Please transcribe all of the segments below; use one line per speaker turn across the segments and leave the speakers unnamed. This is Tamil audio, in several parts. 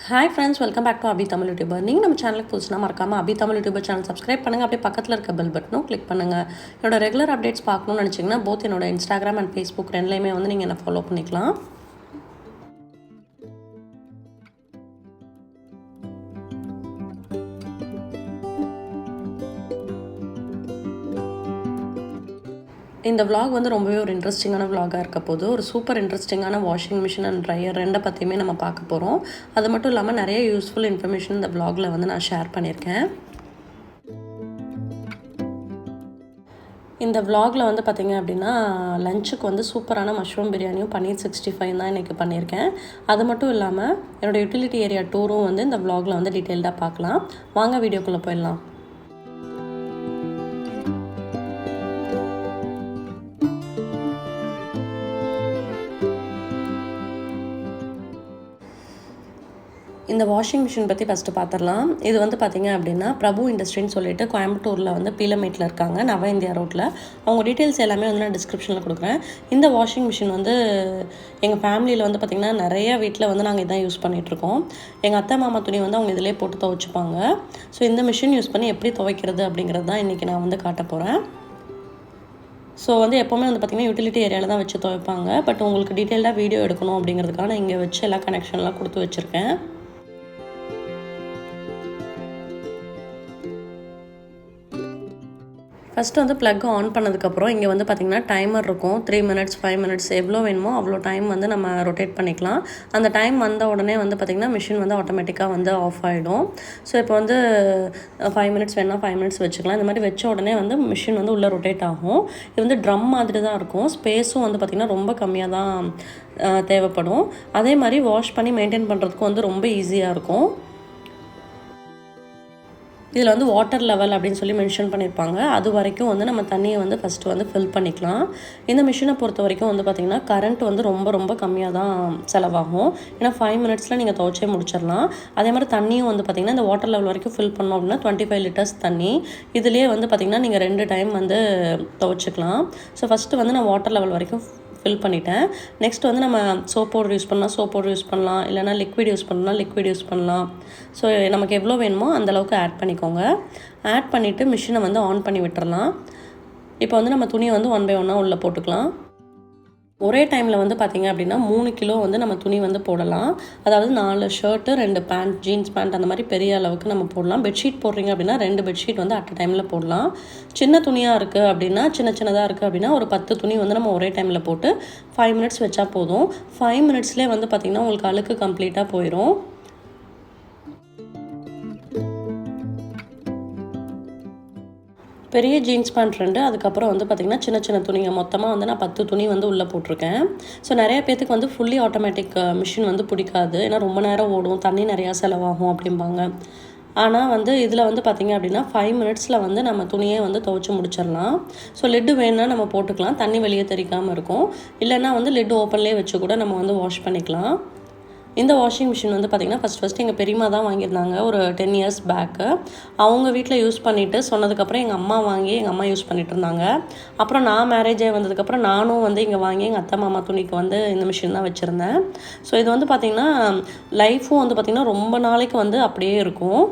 Hi friends, welcome back to Abhi Tamil YouTuber. நீங்கள் நம்ம சேனலுக்கு புதுசுனா மறக்காமல் Abhi Tamil YouTuber channel subscribe பண்ணுங்கள். அப்படியே பக்கத்தில் இருக்க பெல் பட்டனும் கிளிக் பண்ணுங்கள். என்னோட ரெகுலர் அப்டேட்ஸ் பார்க்கணும்னு நினச்சிங்கன்னா போத் என்னோட இன்ஸ்டாகிராம் அண்ட் ஃபேஸ்புக் ரெண்டுலேயுமே வந்து நீங்கள் என்ன ஃபாலோ பண்ணிக்கலாம். இந்த vlog வந்து ரொம்பவே ஒரு இன்ட்ரெஸ்டிங்கான vlog-ஆக இருக்க போது. ஒரு சூப்பர் இன்ட்ரெஸ்டிங்கான வாஷிங் மிஷின் அண்ட் ட்ரையர் ரெண்டை பற்றியுமே நம்ம பார்க்க போகிறோம். அது மட்டும் இல்லாமல் நிறைய யூஸ்ஃபுல் இன்ஃபர்மேஷன் இந்த vlog-ல வந்து நான் ஷேர் பண்ணியிருக்கேன். இந்த vlog-ல வந்து பார்த்திங்க அப்படின்னா லஞ்சுக்கு வந்து சூப்பரான மஷ்ரூம் பிரியாணியும் பன்னீர் 65 தான் இன்றைக்கி பண்ணியிருக்கேன். அது மட்டும் இல்லாமல் என்னோடய யூட்டிலிட்டி ஏரியா டூரும் வந்து இந்த vlog-ல வந்து டீட்டெயில்டாக பார்க்கலாம். வாங்க வீடியோக்குள்ளே போயிடலாம். இந்த வாஷிங் மிஷின் பற்றி ஃபஸ்ட்டு பார்த்துடலாம். இது வந்து பார்த்திங்க அப்படின்னா பிரபு இண்டஸ்ட்ரின்னு சொல்லிட்டு கோயம்புத்தூரில் வந்து பீலமேட்டில் இருக்காங்க, நவ இந்தியா ரோட்டில். அவங்க டீட்டெயில்ஸ் எல்லாமே வந்து நான் டிஸ்கிரிப்ஷனில் கொடுக்குறேன். இந்த வாஷிங் மிஷின் வந்து எங்கள் ஃபேமிலியில் வந்து பார்த்திங்கன்னா நிறைய வீட்டில் வந்து நாங்கள் இதான் யூஸ் பண்ணிகிட்ருக்கோம். எங்கள் அத்தை மாமா துணி வந்து அவங்க இதிலே போட்டு துவைச்சிப்பாங்க. ஸோ இந்த மிஷின் யூஸ் பண்ணி எப்படி துவைக்கிறது அப்படிங்கிறது தான் இன்றைக்கி நான் வந்து காட்ட போகிறேன். ஸோ வந்து எப்போவுமே வந்து பார்த்திங்கன்னா யூட்டிலிட்டி ஏரியாவில் தான் வச்சு துவைப்பாங்க. பட் உங்களுக்கு டீட்டெயில்டாக வீடியோ எடுக்கணும் அப்படிங்கிறதுக்காக நான் இங்கே வச்சு எல்லா கனெக்ஷன்லாம் கொடுத்து வச்சுருக்கேன். ஃபஸ்ட்டு வந்து ப்ளக் ஆன் பண்ணதுக்கப்புறம் இங்கே வந்து பார்த்திங்கன்னா டைமர் இருக்கும். 3 மினிட்ஸ் 5 மினிட்ஸ் எவ்வளோ வேணுமோ அவ்வளோ டைம் வந்து நம்ம ரொட்டேட் பண்ணிக்கலாம். அந்த டைம் வந்த உடனே வந்து பார்த்திங்கன்னா மிஷின் வந்து ஆட்டோமேட்டிக்காக வந்து ஆஃப் ஆகிடும். ஸோ இப்போ வந்து 5 மினிட்ஸ் வேணால் 5 மினிட்ஸ் வச்சுக்கலாம். இந்த மாதிரி வச்ச உடனே வந்து மிஷின் வந்து உள்ளே ரொட்டேட் ஆகும். இது வந்து ட்ரம் மாதிரி தான் இருக்கும். ஸ்பேஸும் வந்து பார்த்திங்கன்னா ரொம்ப கம்மியாக தான் தேவைப்படும். அதே மாதிரி வாஷ் பண்ணி மெயின்டைன் பண்ணுறதுக்கும் வந்து ரொம்ப ஈஸியாக இருக்கும். இதில் வந்து வாட்டர் லெவல் அப்படின்னு சொல்லி மென்ஷன் பண்ணியிருப்பாங்க. அது வரைக்கும் வந்து நம்ம தண்ணியை வந்து ஃபஸ்ட்டு வந்து ஃபில் பண்ணிக்கலாம். இந்த மிஷினை பொறுத்த வரைக்கும் வந்து பார்த்திங்கன்னா கரண்ட் வந்து ரொம்ப கம்மியாக தான் செலவாகும். ஏன்னா 5 மினிட்ஸில் நீங்கள் துவைச்சே முடிச்சிடலாம். அதே மாதிரி தண்ணியும் வந்து பார்த்திங்கன்னா இந்த வாட்டர் லெவல் வரைக்கும் ஃபில் பண்ணோம் அப்படின்னா 25 லிட்டர்ஸ் தண்ணி. இதுலேயே வந்து பார்த்திங்கன்னா நீங்கள் 2 டைம் வந்து துவைச்சிக்கலாம். ஸோ ஃபஸ்ட்டு வந்து நான் வாட்டர் லெவல் வரைக்கும் ஃபில் பண்ணிட்டேன். நெக்ஸ்ட் வந்து நம்ம சோப் பவுடர் யூஸ் பண்ணலாம், சோப் பவுடர் யூஸ் பண்ணலாம், இல்லைனா லிக்விட் யூஸ் பண்ணலாம், லிக்விட் யூஸ் பண்ணலாம். ஸோ நமக்கு எவ்வளோ வேணுமோ அந்தளவுக்கு ஆட் பண்ணிக்கோங்க. ஆட் பண்ணிவிட்டு மிஷினை வந்து ஆன் பண்ணி விட்டுறலாம். இப்போ வந்து நம்ம துணியை வந்து 1 பை 1 உள்ளே போட்டுக்கலாம். ஒரே டைமில் வந்து பார்த்திங்க அப்படின்னா 3 கிலோ வந்து நம்ம துணி வந்து போடலாம். அதாவது 4 ஷர்ட்டு 2 பேண்ட், ஜீன்ஸ் பேண்ட் அந்த மாதிரி பெரிய அளவுக்கு நம்ம போடலாம். பெட்ஷீட் போடுறீங்க அப்படின்னா 2 பெட்ஷீட் வந்து அட் டைமில் போடலாம். சின்ன துணியாக இருக்குது அப்படின்னா சின்னதாக இருக்குது அப்படின்னா ஒரு 10 துணி வந்து நம்ம ஒரே டைமில் போட்டு 5 மினிட்ஸ் வச்சா போதும். 5 மினிட்ஸ்லேயே வந்து பார்த்திங்கன்னா உங்களுக்கு அழுக்கு கம்ப்ளீட்டாக போயிடும். பெரிய ஜீன்ஸ் பேண்ட் 2, அதுக்கப்புறம் வந்து பார்த்திங்கன்னா சின்ன துணிங்க மொத்தமாக வந்து நான் 10 துணி வந்து உள்ளே போட்டிருக்கேன். ஸோ நிறைய பேர்த்துக்கு வந்து ஃபுல்லி ஆட்டோமேட்டிக் மிஷின் வந்து பிடிக்காது. ஏன்னா ரொம்ப நேரம் ஓடும், தண்ணி நிறையா செலவாகும் அப்படிம்பாங்க. ஆனால் வந்து இதில் வந்து பார்த்திங்க அப்படின்னா 5 மினிட்ஸில் வந்து நம்ம துணியை வந்து துவைச்சி முடிச்சிடலாம். ஸோ லிட்டு வேணுன்னா நம்ம போட்டுக்கலாம், தண்ணி வெளியே தெறிக்காமல் இருக்கும். இல்லைன்னா வந்து லிட்டு ஓப்பன்லேயே வச்சு கூட நம்ம வந்து வாஷ் பண்ணிக்கலாம். இந்த வாஷிங் மிஷின் வந்து பார்த்திங்கன்னா ஃபஸ்ட்டு எங்கள் பெரியம்மா தான் வாங்கியிருந்தாங்க ஒரு 10 இயர்ஸ் பேக்கு. அவங்க வீட்டில் யூஸ் பண்ணிவிட்டு சொன்னதுக்கப்புறம் எங்கள் அம்மா வாங்கி எங்கள் அம்மா யூஸ் பண்ணிகிட்டு இருந்தாங்க. அப்புறம் நான் மேரேஜ் ஆகி வந்ததுக்கப்புறம் நானும் வந்து இங்கே வாங்கி எங்கள் அத்தை மாமா துணிக்கு வந்து இந்த மிஷின் தான் வச்சுருந்தேன். ஸோ இது வந்து பார்த்திங்கன்னா லைஃப்பும் வந்து பார்த்திங்கன்னா ரொம்ப நாளைக்கு வந்து அப்படியே இருக்கும்.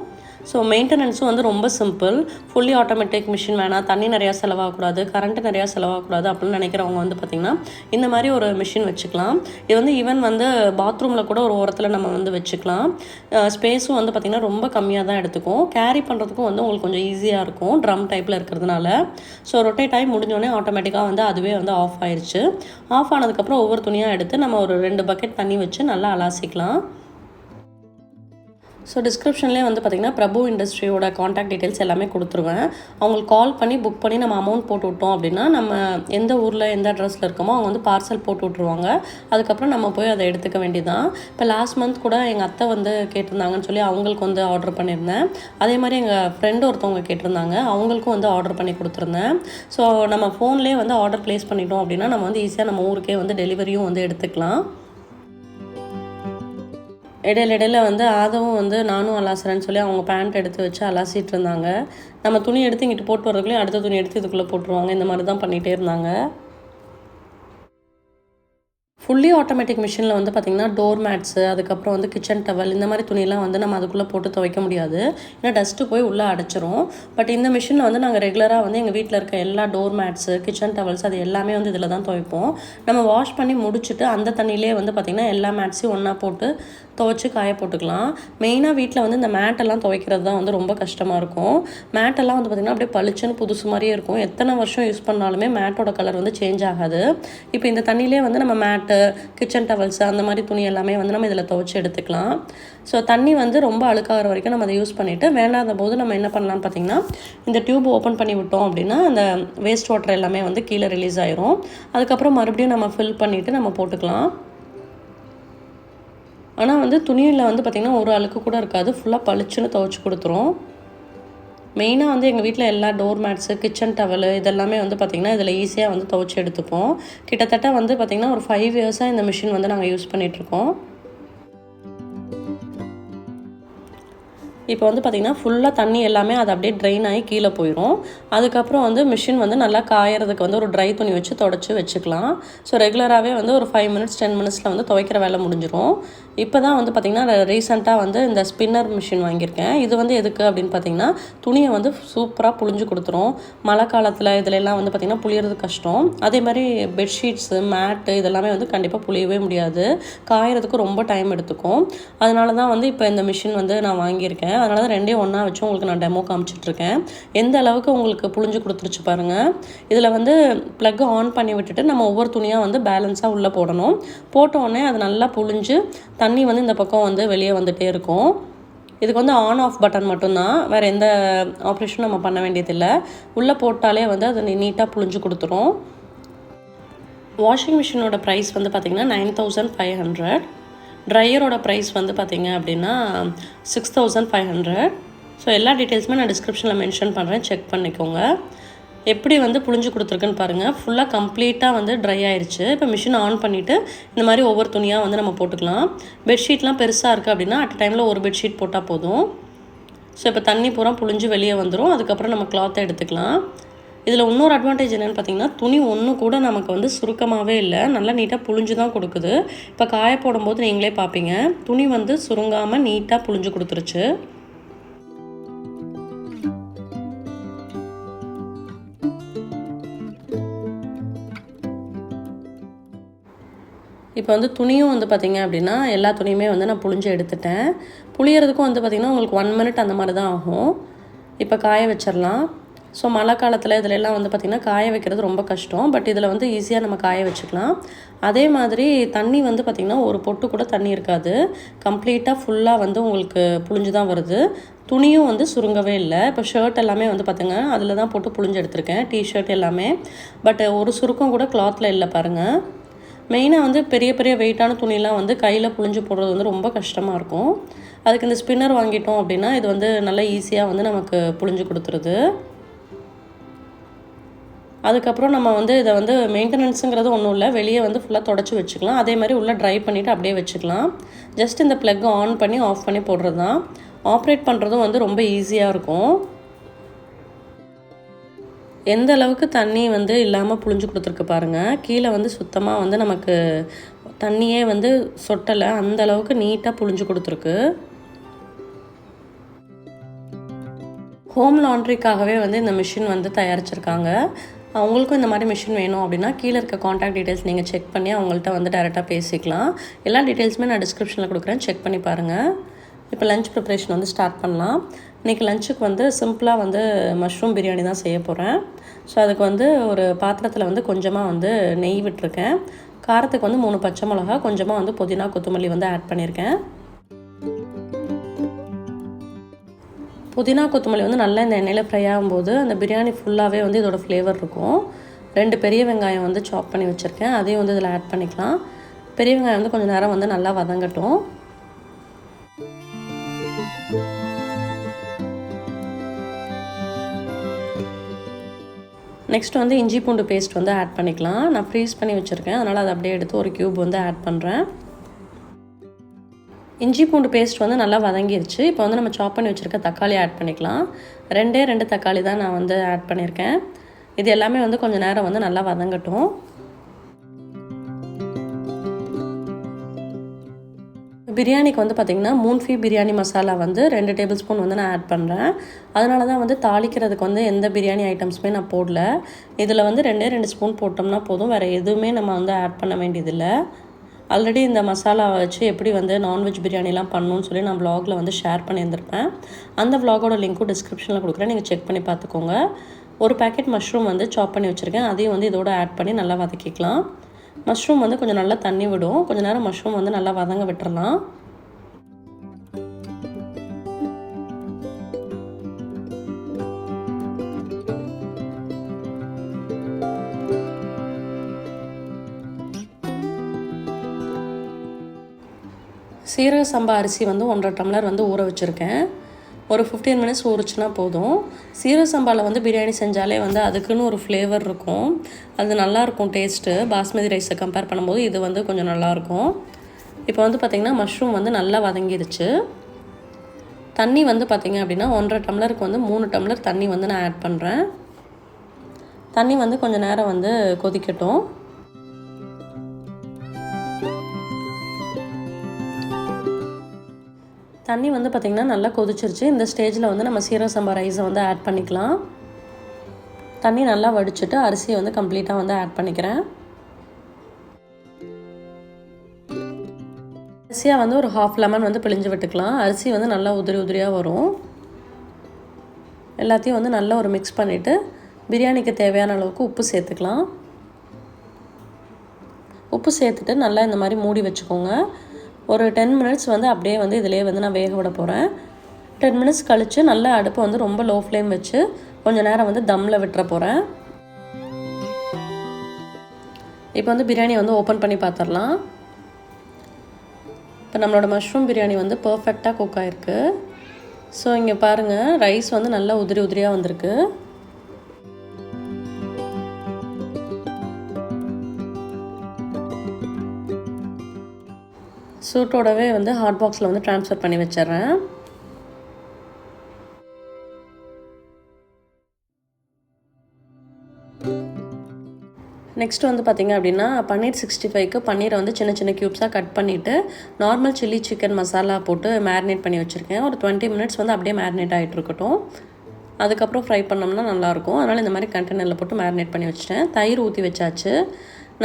ஸோ மெயின்டெனன்ஸும் வந்து ரொம்ப சிம்பிள். ஃபுல்லி ஆட்டோமேட்டிக் மிஷின் வேணாம், தண்ணி நிறையா செலவாகக்கூடாது, கரண்ட்டு நிறையா செலவாகக்கூடாது அப்படின்னு நினைக்கிறவங்க வந்து பார்த்திங்கன்னா இந்த மாதிரி ஒரு மிஷின் வச்சுக்கலாம். இது வந்து ஈவன் வந்து பாத்ரூமில் கூட ஒரு ஓரத்தில் நம்ம வந்து வச்சுக்கலாம். ஸ்பேஸும் வந்து பார்த்திங்கன்னா ரொம்ப கம்மியாக தான் எடுத்துக்கும். கேரி பண்ணுறதுக்கும் வந்து உங்களுக்கு கொஞ்சம் ஈஸியாக இருக்கும் ட்ரம் டைப்பில் இருக்கிறதுனால. ஸோ ரொட்டேட் ஆகி முடிஞ்சோடனே ஆட்டோமேட்டிக்காக வந்து அதுவே வந்து ஆஃப் ஆயிடுச்சு. ஆஃப் ஆனதுக்கப்புறம் ஒவ்வொரு துணியாக எடுத்து நம்ம ஒரு 2 பக்கெட் தண்ணி வச்சு நல்லா அலாசிக்கலாம். ஸோ டிஸ்கிரிப்ஷன்லேயே வந்து பார்த்திங்கன்னா பிரபு இண்டஸ்ட்ரியோட காண்டாக்ட் டீட்டெயில்ஸ் எல்லாமே கொடுத்துருவேன். அவங்களுக்கு கால் பண்ணி புக் பண்ணி நம்ம அமௌண்ட் போட்டு விட்டோம் அப்படின்னா நம்ம எந்த ஊரில் எந்த அட்ரஸில் இருக்கோமோ அவங்க வந்து பார்சல் போட்டு விட்ருவாங்க. அதுக்கப்புறம் நம்ம போய் அதை எடுத்துக்க வேண்டியதான். இப்போ லாஸ்ட் மந்த் கூட எங்கள் அத்தை வந்து கேட்டிருந்தாங்கன்னு சொல்லி அவங்களுக்கு வந்து ஆர்டர் பண்ணியிருந்தேன். அதே மாதிரி எங்கள் ஃப்ரெண்டு ஒருத்தவங்க கேட்டிருந்தாங்க, அவங்களுக்கும் வந்து ஆர்டர் பண்ணி கொடுத்துருந்தேன். ஸோ நம்ம ஃபோன்லேயே வந்து ஆர்டர் ப்ளேஸ் பண்ணிட்டோம் அப்படின்னா நம்ம வந்து ஈஸியாக நம்ம ஊருக்கே வந்து டெலிவரியும் வந்து எடுத்துக்கலாம். இடையில வந்து ஆதவும் வந்து நானும் அலாசுறேன்னு சொல்லி அவங்க பேண்ட் எடுத்து வச்சு அலாசிட்டு இருந்தாங்க. நம்ம துணி எடுத்து இங்கிட்டு போட்டு வரதுக்குள்ளேயும் அடுத்த துணி எடுத்து இதுக்குள்ளே போட்டுருவாங்க. இந்த மாதிரி தான் பண்ணிகிட்டே இருந்தாங்க. ஃபுல்லி ஆட்டோமேட்டிக் மிஷினில் வந்து பார்த்திங்கன்னா டோர் மேட்ஸு, அதுக்கப்புறம் வந்து கிச்சன் டவல் இந்த மாதிரி துணியெல்லாம் வந்து நம்ம அதுக்குள்ளே போட்டு துவைக்க முடியாது. ஏன்னா டஸ்ட்டு போய் உள்ளே அடைச்சிரும். பட் இந்த மிஷினில் வந்து நாங்கள் ரெகுலராக வந்து எங்கள் வீட்டில் இருக்க எல்லா டோர் மேட்ஸு, கிச்சன் டவல்ஸ் அது எல்லாமே வந்து இதில் தான் துவைப்போம். நம்ம வாஷ் பண்ணி முடிச்சுட்டு அந்த தண்ணியிலே வந்து பார்த்திங்கன்னா எல்லா மேட்ஸையும் ஒன்றா போட்டு துவைச்சி காய போட்டுக்கலாம். மெயினாக வீட்டில் வந்து இந்த மேட்டெல்லாம் துவைக்கிறது தான் வந்து ரொம்ப கஷ்டமாக இருக்கும். மேட்டெல்லாம் வந்து பார்த்திங்கன்னா அப்படியே பளிச்சுன்னு புதுசு மாதிரியே இருக்கும். எத்தனை வருஷம் யூஸ் பண்ணாலுமே மேட்டோட கலர் வந்து சேஞ்ச் ஆகாது. இப்போ இந்த தண்ணியிலே வந்து நம்ம மேட்டு, கிச்சன் டவல்ஸு அந்த மாதிரி துணி எல்லாமே வந்து நம்ம இதில் துவைச்சி எடுத்துக்கலாம். ஸோ தண்ணி வந்து ரொம்ப அழுக்காகிற வரைக்கும் நம்ம அதை யூஸ் பண்ணிவிட்டு, வேண்டாத போது நம்ம என்ன பண்ணலாம்னு பார்த்திங்கன்னா, இந்த டியூப் ஓப்பன் பண்ணி விட்டோம் அப்படின்னா அந்த வேஸ்ட் வாட்டர் எல்லாமே வந்து கீழே ரிலீஸ் ஆயிரும். அதுக்கப்புறம் மறுபடியும் நம்ம ஃபில் பண்ணிவிட்டு நம்ம போட்டுக்கலாம். ஆனால் வந்து துணியில் வந்து பார்த்திங்கன்னா ஒரு அழுக்கு கூட இருக்காது. ஃபுல்லாக பளிச்சுன்னு துவைச்சி கொடுத்துரும். மெயினாக வந்து எங்கள் வீட்டில் எல்லா டோர் மேட்ஸு, கிச்சன் டவலு இதெல்லாமே வந்து பார்த்திங்கன்னா இதில் ஈஸியாக வந்து துவைச்சி எடுத்துப்போம். கிட்டத்தட்ட வந்து பார்த்திங்கன்னா ஒரு 5 இயர்ஸாக இந்த மிஷின் வந்து நாங்கள் யூஸ் பண்ணிகிட்ருக்கோம். இப்போ வந்து பார்த்திங்கன்னா ஃபுல்லாக தண்ணி எல்லாமே அது அப்படியே ட்ரெயின் ஆகி கீழே போயிடும். அதுக்கப்புறம் வந்து மிஷின் வந்து நல்லா காயறதுக்கு வந்து ஒரு ட்ரை துணி வச்சு தொடச்சி வச்சுக்கலாம். ஸோ ரெகுலராகவே வந்து ஒரு 5 மினிட்ஸ் 10 மினிட்ஸில் வந்து துவைக்கிற வேலை முடிஞ்சிடும். இப்போ தான் வந்து பார்த்திங்கன்னா ரீசெண்டாக வந்து இந்த ஸ்பின்னர் மிஷின் வாங்கியிருக்கேன். இது வந்து எதுக்கு அப்படின்னு பார்த்திங்கன்னா துணியை வந்து சூப்பராக புழிஞ்சு கொடுத்துரும். மழை காலத்தில் இதிலெல்லாம் வந்து பார்த்திங்கன்னா புளியறது கஷ்டம். அதே மாதிரி பெட்ஷீட்ஸு, மேட்டு இதெல்லாமே வந்து கண்டிப்பாக புளியவே முடியாது. காயறதுக்கு ரொம்ப டைம் எடுத்துக்கும். அதனால தான் வந்து இப்போ இந்த மிஷின் வந்து நான் வாங்கியிருக்கேன். அதனால தான் ரெண்டையும் ஒன்றா வச்சு உங்களுக்கு நான் டெமோ காமிச்சிட்ருக்கேன். எந்த அளவுக்கு உங்களுக்கு புழிஞ்சு கொடுத்துருச்சு பாருங்கள். இதில் வந்து ப்ளக்கை ஆன் பண்ணி விட்டுட்டு நம்ம ஒவ்வொரு துணியாக வந்து பேலன்ஸாக உள்ளே போடணும். போட்ட உடனே அது நல்லா புழிஞ்சு தண்ணி வந்து இந்த பக்கம் வந்து வெளியே வந்துகிட்டே இருக்கும். இதுக்கு வந்து ஆன் ஆஃப் பட்டன் மட்டும்தான், வேறு எந்த ஆப்ரேஷனும் நம்ம பண்ண வேண்டியதில்லை. உள்ளே போட்டாலே வந்து அது நீட்டாக புழிஞ்சு கொடுத்துரும். வாஷிங் மிஷினோட ப்ரைஸ் வந்து பார்த்திங்கன்னா 9500. ட்ரையரோட ப்ரைஸ் வந்து பார்த்திங்க அப்படின்னா 6500. ஸோ எல்லா டீட்டெயில்ஸுமே நான் டிஸ்கிரிப்ஷனில் மென்ஷன் பண்ணுறேன், செக் பண்ணிக்கோங்க. எப்படி வந்து புழிஞ்சு கொடுத்துருக்குன்னு பாருங்கள். ஃபுல்லாக கம்ப்ளீட்டாக வந்து ட்ரை ஆயிடுச்சு. இப்போ மிஷின் ஆன் பண்ணிவிட்டு இந்த மாதிரி ஒவ்வொரு துணியாக வந்து நம்ம போட்டுக்கலாம். பெட்ஷீட்லாம் பெருசாக இருக்குது அப்படின்னா அட் டைமில் ஒரு பெட்ஷீட் போட்டால் போதும். ஸோ இப்போ தண்ணி பூரா புழிஞ்சு வெளியே வந்துடும். அதுக்கப்புறம் நம்ம கிளாத்தை எடுத்துக்கலாம். இதில் இன்னொரு அட்வான்டேஜ் என்னென்னு பார்த்திங்கன்னா துணி ஒன்று கூட நமக்கு வந்து சுருக்கமாகவே இல்லை, நல்லா நீட்டாக புழிஞ்சு தான் கொடுக்குது. இப்போ காய போடும்போது நீங்களே பார்ப்பீங்க, துணி வந்து சுருங்காமல் நீட்டாக புழிஞ்சு கொடுத்துருச்சு. இப்போ வந்து துணியும் வந்து பார்த்திங்க அப்படின்னா எல்லா துணியுமே வந்து நான் புழிஞ்சு எடுத்துட்டேன். புழியறதுக்கும் வந்து பார்த்திங்கன்னா உங்களுக்கு 1 மினிட் அந்த மாதிரி தான் ஆகும். இப்போ காய வச்சிடலாம். ஸோ மழை காலத்தில் இதிலெல்லாம் வந்து பார்த்திங்கன்னா காய வைக்கிறது ரொம்ப கஷ்டம். பட் இதில் வந்து ஈஸியாக நம்ம காய வச்சுக்கலாம். அதே மாதிரி தண்ணி வந்து பார்த்திங்கன்னா ஒரு பொட்டு கூட தண்ணி இருக்காது. கம்ப்ளீட்டாக ஃபுல்லாக வந்து உங்களுக்கு புழிஞ்சு தான் வருது. துணியும் வந்து சுருங்கவே இல்லை. இப்போ ஷர்ட் எல்லாமே வந்து பார்த்திங்க அதில் தான் போட்டு புழிஞ்சு எடுத்திருக்கேன், டிஷர்ட் எல்லாமே. பட் ஒரு சுருக்கம் கூட கிளாத்தில் இல்லை பாருங்கள். மெயினாக வந்து பெரிய பெரிய வெயிட்டான துணியெலாம் வந்து கையில் புழிஞ்சு போடுறது வந்து ரொம்ப கஷ்டமாக இருக்கும். அதுக்கு இந்த ஸ்பின்னர் வாங்கிட்டோம் அப்படின்னா இது வந்து நல்லா ஈஸியாக வந்து நமக்கு புழிஞ்சு கொடுத்துருது. அதுக்கப்புறம் நம்ம வந்து இதை வந்து மெயின்டெனன்ஸுங்கிறது ஒன்றும் இல்லை, வெளியே வந்து ஃபுல்லாக தொடச்சி வச்சுக்கலாம். அதே மாதிரி உள்ளே ட்ரை பண்ணிவிட்டு அப்படியே வச்சுக்கலாம். ஜஸ்ட் இந்த ப்ளக்கை ஆன் பண்ணி ஆஃப் பண்ணி போடுறது தான். ஆப்ரேட் பண்ணுறதும் வந்து ரொம்ப ஈஸியாக இருக்கும். எந்த அளவுக்கு தண்ணி வந்து இல்லாமல் புழிஞ்சு கொடுத்துருக்கு பாருங்கள். கீழே வந்து சுத்தமாக வந்து நமக்கு தண்ணியே வந்து சொட்டலை, அந்த அளவுக்கு நீட்டாக புழிஞ்சு கொடுத்துருக்கு. ஹோம் லாண்ட்ரிக்காகவே வந்து இந்த மிஷின் வந்து தயாரிச்சிருக்காங்க. அவங்களுக்கும் இந்த மாதிரி மிஷின் வேணும் அப்படின்னா கீழே இருக்க காண்டாக்ட் டீட்டெயில்ஸ் நீங்கள் செக் பண்ணி அவங்கள்ட்ட வந்து டைரெக்டாக பேசிக்கலாம். எல்லா டீட்டெயில்ஸுமே நான் டிஸ்கிரிப்ஷனில் கொடுக்குறேன், செக் பண்ணி பாருங்கள். இப்போ லஞ்ச் ப்ரிப்ரேஷன் வந்து ஸ்டார்ட் பண்ணலாம். இன்றைக்கி லஞ்சுக்கு வந்து சிம்பிளாக வந்து மஷ்ரூம் பிரியாணி தான் செய்ய போகிறேன். ஸோ அதுக்கு வந்து ஒரு பாத்திரத்தில் வந்து கொஞ்சமாக வந்து நெய் விட்டுருக்கேன். காரத்துக்கு வந்து 3 பச்சை மிளகா, கொஞ்சமாக வந்து புதினா கொத்தமல்லி வந்து ஆட் பண்ணியிருக்கேன். புதினா கொத்தமல்லி வந்து நல்லா இந்த எண்ணெயில் ஃப்ரை ஆகும்போது அந்த பிரியாணி ஃபுல்லாகவே வந்து இதோட ஃப்ளேவர் இருக்கும். 2 பெரிய வெங்காயம் வந்து சாப் பண்ணி வச்சுருக்கேன், அதையும் வந்து இதில் ஆட் பண்ணிக்கலாம். பெரிய வெங்காயம் வந்து கொஞ்சம் நேரம் வந்து நல்லா வதங்கட்டும். நெக்ஸ்ட் வந்து இஞ்சி பூண்டு பேஸ்ட் வந்து ஆட் பண்ணிக்கலாம். நான் ஃப்ரீஸ் பண்ணி வச்சுருக்கேன், அதனால் அதை அப்படியே எடுத்து ஒரு க்யூப் வந்து ஆட் பண்ணுறேன். இஞ்சி பூண்டு பேஸ்ட் வந்து நல்லா வதங்கிருச்சு. இப்போ வந்து நம்ம சாப் பண்ணி வச்சுருக்க தக்காளி ஆட் பண்ணிக்கலாம். 2 தக்காளி தான் நான் வந்து ஆட் பண்ணியிருக்கேன். இது எல்லாமே வந்து கொஞ்சம் நேரம் வந்து நல்லா வதங்கட்டும். பிரியாணிக்கு வந்து பார்த்திங்கன்னா மூன்ஃபி பிரியாணி மசாலா வந்து 2 டேபிள் ஸ்பூன் வந்து நான் ஆட் பண்ணுறேன். அதனால தான் வந்து தாளிக்கிறதுக்கு வந்து எந்த பிரியாணி ஐட்டம்ஸுமே நான் போடல. இதில் வந்து 2 ஸ்பூன் போட்டோம்னா போதும், வேறு எதுவுமே நம்ம வந்து ஆட் பண்ண வேண்டியதில்லை. ஆல்ரெடி இந்த மசாலா வச்சு எப்படி வந்து நான்வெஜ் பிரியாணிலாம் பண்ணணும்னு சொல்லி நான் வ்ளாகில் வந்து ஷேர் பண்ணியிருந்திருப்பேன். அந்த வ்ளாகோட லிங்க்கும் டிஸ்கிரிப்ஷனில் கொடுக்குறேன், நீங்கள் செக் பண்ணி பார்த்துக்கோங்க. ஒரு பேக்கெட் மஷ்ரூம் வந்து சாப் பண்ணி வச்சுருக்கேன், அதையும் வந்து இதோட ஆட் பண்ணி நல்லா வதக்கிக்கலாம். மஷ்ரூம் வந்து கொஞ்சம் நல்லா தண்ணி விடும், கொஞ்சம் நேரம் மஷ்ரூம் வந்து நல்லா வதங்க விட்டுறலாம். சீரக சம்பா அரிசி வந்து 1.5 டம்ளர் வந்து ஊற வச்சுருக்கேன். ஒரு 15 மினிட்ஸ் ஊறிச்சுன்னா போதும். சீரக சம்பாவில் வந்து பிரியாணி செஞ்சாலே வந்து அதுக்குன்னு ஒரு ஃப்ளேவர் இருக்கும், அது நல்லாயிருக்கும் டேஸ்ட்டு. பாஸ்மதி ரைஸை கம்பேர் பண்ணும்போது இது வந்து கொஞ்சம் நல்லாயிருக்கும். இப்போ வந்து பார்த்திங்கன்னா மஷ்ரூம் வந்து நல்லா வதங்கிடுச்சு. தண்ணி வந்து பார்த்திங்க அப்படின்னா 1.5 டம்ளருக்கு வந்து 3 டம்ளர் தண்ணி வந்து நான் ஆட் பண்ணுறேன். தண்ணி வந்து கொஞ்சம் நேரம் வந்து கொதிக்கட்டும். தண்ணி வந்து பார்த்திங்கன்னா நல்லா கொதிச்சிருச்சு. இந்த ஸ்டேஜில் வந்து நம்ம சீரக சம்பா ரைஸை வந்து ஆட் பண்ணிக்கலாம். தண்ணி நல்லா வடிச்சிட்டு அரிசியை வந்து கம்ப்ளீட்டாக வந்து ஆட் பண்ணிக்கிறேன். அரிசியாக வந்து ஒரு 1/2 லெமன் வந்து பிழிஞ்சு விட்டுக்கலாம். அரிசி வந்து நல்லா உதிரி உதிரியாக வரும். எல்லாத்தையும் வந்து நல்லா ஒரு மிக்ஸ் பண்ணிவிட்டு பிரியாணிக்கு தேவையான அளவுக்கு உப்பு சேர்த்துக்கலாம். உப்பு சேர்த்துட்டு நல்லா இந்த மாதிரி மூடி வச்சுக்கோங்க. ஒரு 10 மினிட்ஸ் வந்து அப்படியே வந்து இதிலே வந்து நான் வேக விட போகிறேன். 10 மினிட்ஸ் கழித்து நல்லா அடுப்பை வந்து ரொம்ப லோ ஃப்ளேம் வச்சு கொஞ்சம் நேரம் வந்து தம்மில் விட்டுற போகிறேன். இப்போ வந்து பிரியாணி வந்து ஓப்பன் பண்ணி பார்த்துடலாம். இப்போ நம்மளோட மஷ்ரூம் பிரியாணி வந்து பர்ஃபெக்டாக குக் ஆகிருக்கு. ஸோ இங்கே பாருங்கள், ரைஸ் வந்து நல்லா உதிரி உதிரியாக வந்திருக்கு. சூட்டோடவே வந்து ஹாட் பாக்ஸில் வந்து ட்ரான்ஸ்ஃபர் பண்ணி வச்சிட்றேன். நெக்ஸ்ட் வந்து பார்த்திங்க அப்படின்னா பன்னீர் 65க்கு பன்னீரை வந்து சின்ன சின்ன க்யூப்ஸாக கட் பண்ணிவிட்டு நார்மல் சில்லி சிக்கன் மசாலா போட்டு மேரினேட் பண்ணி வச்சுருக்கேன். ஒரு 20 மினிட்ஸ் வந்து அப்படியே மேரினேட் ஆகிட்டு இருக்கட்டும். அதுக்கப்புறம் ஃப்ரை பண்ணோம்னா நல்லாயிருக்கும். அதனால் இந்த மாதிரி கண்டெய்னரில் போட்டு மேரினேட் பண்ணி வச்சுட்டேன். தயிர் ஊற்றி வச்சாச்சு.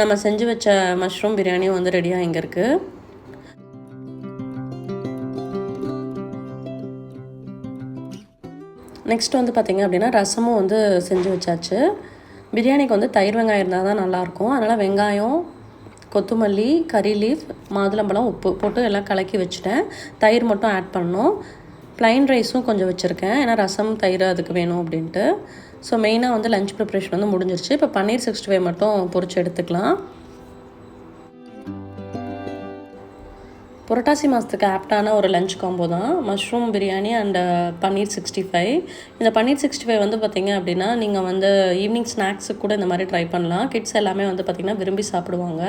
நம்ம செஞ்சு வச்ச மஷ்ரூம் பிரியாணியும் வந்து ரெடியாக இங்கே இருக்குது. நெக்ஸ்ட் வந்து பார்த்திங்க அப்படின்னா ரசமும் வந்து செஞ்சு வச்சாச்சு. பிரியாணிக்கு வந்து தயிர் வெங்காயம் இருந்தால் தான் நல்லாயிருக்கும். அதனால் வெங்காயம், கொத்தமல்லி, கறி லீஃப், மாதுளம்பழம், உப்பு போட்டு எல்லாம் கலக்கி வச்சுட்டேன். தயிர் மட்டும் ஆட் பண்ணணும். ப்ளைன் ரைஸும் கொஞ்சம் வச்சுருக்கேன், ஏன்னா ரசம் தயிர் அதுக்கு வேணும் அப்படின்ட்டு. ஸோ மெயினாக வந்து லஞ்ச் ப்ரிப்ரேஷன் வந்து முடிஞ்சிருச்சு. இப்போ பன்னீர் 65 மட்டும் பொரிச்சு எடுத்துக்கலாம். புரட்டாசி மாதத்துக்கு ஆப்டான ஒரு லஞ்ச் காம்போ தான் மஷ்ரூம் பிரியாணி அண்ட் பன்னீர் 65. இந்த பன்னீர் 65 வந்து பார்த்திங்க அப்படின்னா நீங்கள் வந்து ஈவினிங் ஸ்நாக்ஸுக்கு கூட இந்த மாதிரி ட்ரை பண்ணலாம். கிட்ஸ் எல்லாமே வந்து பார்த்திங்கன்னா விரும்பி சாப்பிடுவாங்க.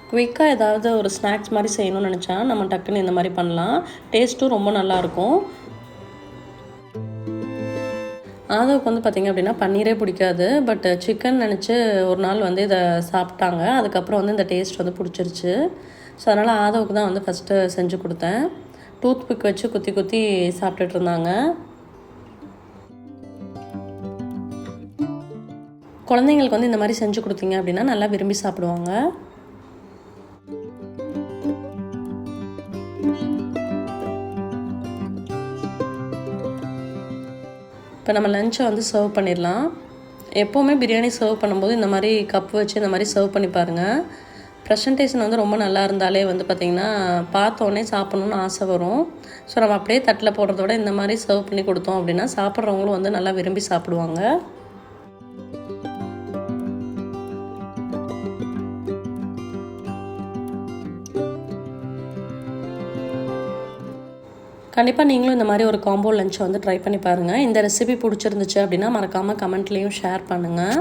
குயிக்காக ஏதாவது ஒரு ஸ்நாக்ஸ் மாதிரி செய்யணும்னு நினச்சா நம்ம டக்குன்னு இந்த மாதிரி பண்ணலாம். டேஸ்ட்டும் ரொம்ப நல்லாயிருக்கும். ஆதவுக்கு வந்து பார்த்திங்க அப்படின்னா பன்னீரே பிடிக்காது, பட் சிக்கன் நினச்சி ஒரு நாள் வந்து இதை சாப்பிட்டாங்க. அதுக்கப்புறம் வந்து இந்த டேஸ்ட் வந்து பிடிச்சிருச்சு. ஸோ அதனால் ஆதவுக்கு தான் வந்து ஃபஸ்ட்டு செஞ்சு கொடுத்தேன். டூத் பிக் வச்சு குத்தி குத்தி சாப்பிட்டுட்டு இருந்தாங்க. குழந்தைங்களுக்கு வந்து இந்த மாதிரி செஞ்சு கொடுத்தீங்க அப்படின்னா நல்லா விரும்பி சாப்பிடுவாங்க. இப்போ நம்ம லஞ்சை வந்து சர்வ் பண்ணிடலாம். எப்போவுமே பிரியாணி சர்வ் பண்ணும்போது இந்த மாதிரி கப் வச்சு இந்த மாதிரி சர்வ் பண்ணி பாருங்கள். ப்ரெசன்டேஷன் வந்து ரொம்ப நல்லா இருந்தாலே வந்து பார்த்திங்கன்னா பார்த்தோன்னே சாப்பிட்ணுன்னு ஆசை வரும். ஸோ நம்ம அப்படியே தட்டில் போடுறத விட இந்த மாதிரி சர்வ் பண்ணி கொடுத்தோம் அப்படின்னா சாப்பிட்றவங்களும் வந்து நல்லா விரும்பி சாப்பிடுவாங்க. கண்டிப்பாக நீங்களும் இந்த மாதிரி ஒரு காம்போ லஞ்சை வந்து ட்ரை பண்ணி பாருங்கள். இந்த ரெசிபி பிடிச்சிருந்துச்சு அப்படின்னா மறக்காமல் கமெண்ட்லேயும் ஷேர் பண்ணுங்கள்.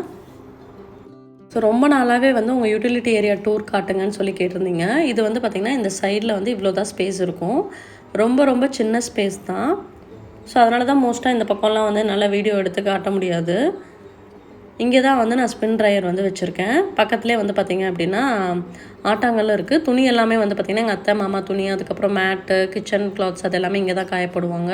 ஸோ ரொம்ப நாளாகவே வந்து உங்கள் யூட்டிலிட்டி ஏரியா டூர் காட்டுங்கன்னு சொல்லி கேட்டிருந்தீங்க. இது வந்து பார்த்திங்கன்னா இந்த சைடில் வந்து இவ்வளோ தான் ஸ்பேஸ் இருக்கும். ரொம்ப ரொம்ப சின்ன ஸ்பேஸ் தான். ஸோ அதனால தான் மோஸ்ட்டாக இந்த பக்கம்லாம் வந்து நல்லா வீடியோ எடுத்து காட்ட முடியாது. இங்கே தான் வந்து நான் ஸ்பின் ட்ரையர் வந்து வச்சுருக்கேன். பக்கத்துலேயே வந்து பார்த்திங்க அப்படின்னா ஆட்டாங்கல்லும் இருக்குது. துணி எல்லாமே வந்து பார்த்திங்கன்னா எங்கள் அத்தை மாமா துணி, அதுக்கப்புறம் மேட்டு, கிச்சன் கிளாத்ஸ் அது எல்லாமே இங்கே தான் காயப்படுவாங்க.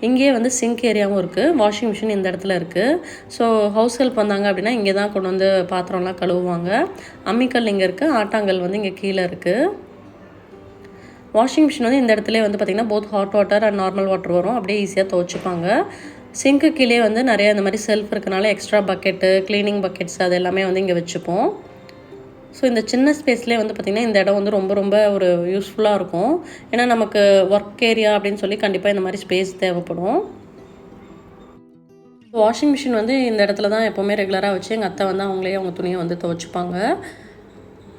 இங்கேயே வந்து சிங்க் ஏரியாவும் இருக்குது. வாஷிங் மிஷின் இந்த இடத்துல இருக்குது. ஸோ ஹவுஸ் ஹெல்ப் வந்தாங்க அப்படின்னா இங்கே தான் கொண்டு வந்து பாத்திரம்லாம் கழுவுவாங்க. அம்மிக்கல் இங்கே இருக்குது, ஆட்டாங்கல் வந்து இங்கே கீழே இருக்குது. வாஷிங் மிஷின் வந்து இந்த இடத்துல வந்து பார்த்திங்கன்னா both hot water and normal water வரும். அப்படியே ஈஸியாக துவைச்சிப்பாங்க. சிங்க்கு கீழே வந்து நிறைய இந்த மாதிரி செல்ஃப் இருக்கனால எக்ஸ்ட்ரா பக்கெட்டு, க்ளீனிங் பக்கெட்ஸ் அது எல்லாமே வந்து இங்கே வச்சுப்போம். ஸோ இந்த சின்ன ஸ்பேஸ்லேயே வந்து பார்த்திங்கன்னா இந்த இடம் வந்து ரொம்ப ரொம்ப ஒரு யூஸ்ஃபுல்லாக இருக்கும். ஏன்னா நமக்கு ஒர்க் ஏரியா அப்படின்னு சொல்லி கண்டிப்பாக இந்த மாதிரி ஸ்பேஸ் தேவைப்படும். வாஷிங் மிஷின் வந்து இந்த இடத்துல தான் எப்போவுமே ரெகுலராக வச்சு எங்கள் அத்தை வந்து அவங்களே அவங்க துணியை வந்து துவைச்சிப்பாங்க.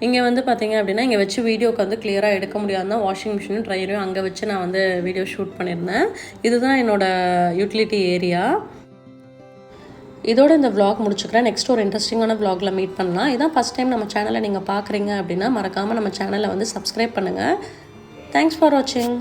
இங்கே வந்து பார்த்திங்க அப்படின்னா இங்கே வச்சு வீடியோக்கு வந்து கிளியராக எடுக்க முடியாதுன்னா வாஷிங் மிஷினும் ட்ரையரையும் அங்கே வச்சு நான் வந்து வீடியோ ஷூட் பண்ணியிருந்தேன். இதுதான் என்னோடய யூட்டிலிட்டி ஏரியா. இதோட இந்த vlog முடிச்சுக்கிறேன். நெக்ஸ்ட் ஒரு இன்ட்ரெஸ்டிங்கான vlogல மீட் பண்ணலாம். இதான் ஃபஸ்ட் டைம் நம்ம சேனலை நீங்கள் பார்க்குறீங்க அப்படின்னா மறக்காமல் நம்ம சேனலை வந்து சப்ஸ்கிரைப் பண்ணுங்கள். தேங்க்ஸ் ஃபார் வாட்சிங்.